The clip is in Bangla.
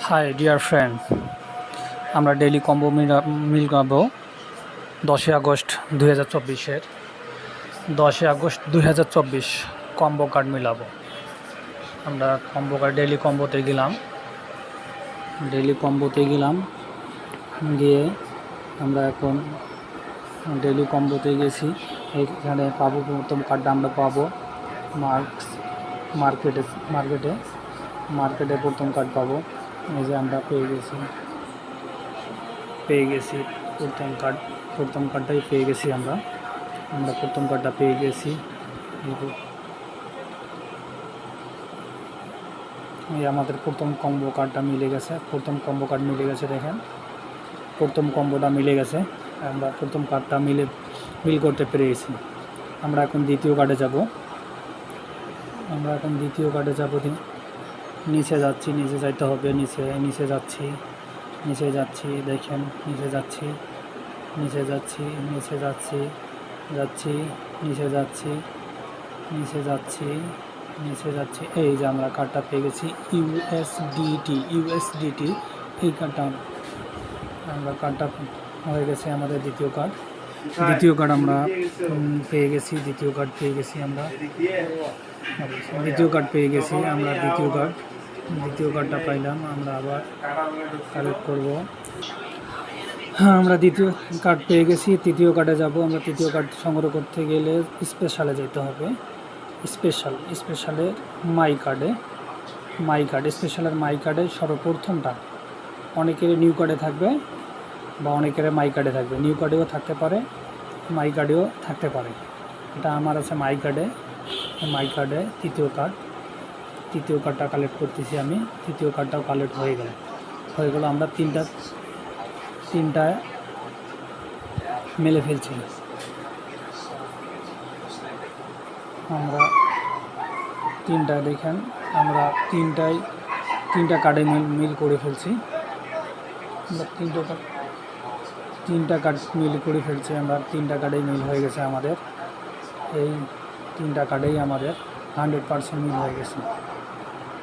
হাই ডিয়ার ফ্রেন্ড, আমরা ডেইলি কম্বো মিলাবো 10 আগস্ট 2024-এর 10 আগস্ট 2024 কম্বো কার্ড মিলাবো। আমরা কম্বো কার্ড ডেইলি কম্বোতে গেলাম গিয়ে আমরা এখন ডেইলি কম্বোতে গেছি। এখানে পাবো প্রথম কার্ডটা আমরা পাবো মার্কেটে প্রথম কার্ড পাবো। এই যে আমরা পেয়ে গেছি প্রথম কার্ডটাই পেয়ে গেছি। আমরা প্রথম কার্ডটা পেয়ে গেছি। এই আমাদের প্রথম কম্বো কার্ডটা মিলে গেছে। দেখেন, প্রথম কম্বোটা মিলে গেছে। আমরা প্রথম কার্ডটা মিল করতে পেরেছি। আমরা এখন দ্বিতীয় কার্ডে যাব। নিচে যাইতে হবে। নিচে যাচ্ছি দেখেন, নিচে যাচ্ছি। এই যে আমরা কার্ডটা পেয়ে গেছি ইউএসডিটি। এই কার্ডটা হয়ে গেছে আমাদের দ্বিতীয় কার্ড আমরা পেয়ে গেছি। দ্বিতীয় কার্ড পেয়ে গেছি আমরা দ্বিতীয় কার্ডটা পাইলাম। আমরা আবার কালেক্ট করব। আমরা দ্বিতীয় কার্ড পেয়ে গেছি। তৃতীয় কার্ডে যাব। আমরা তৃতীয় কার্ড সংগ্রহ করতে গেলে স্পেশালে যেতে হবে। স্পেশালের মাই কার্ডে সর্বপ্রথমটা অনেকের নিউ কার্ডে থাকবে বা অনেকের মাই কার্ডে থাকবে। নিউ কার্ডেও থাকতে পারে, মাই কার্ডেও থাকতে পারে। এটা আমার আছে মাই কার্ডে তৃতীয় কার্ডটা কালেক্ট করতেছি আমি। তৃতীয় কার্ডটাও কালেক্ট হয়ে গেল। আমরা তিনটা মেলে ফেলছি। আমরা দেখেন, আমরা তিনটা কার্ডে মিল করে ফেলছি। আমরা তিনটা কার্ড মিল করে ফেলছি। আমরা তিনটা কার্ডেই মিল হয়ে গেছে আমাদের। এই তিনটা কার্ডেই আমাদের 100% মিল হয়ে গেছে।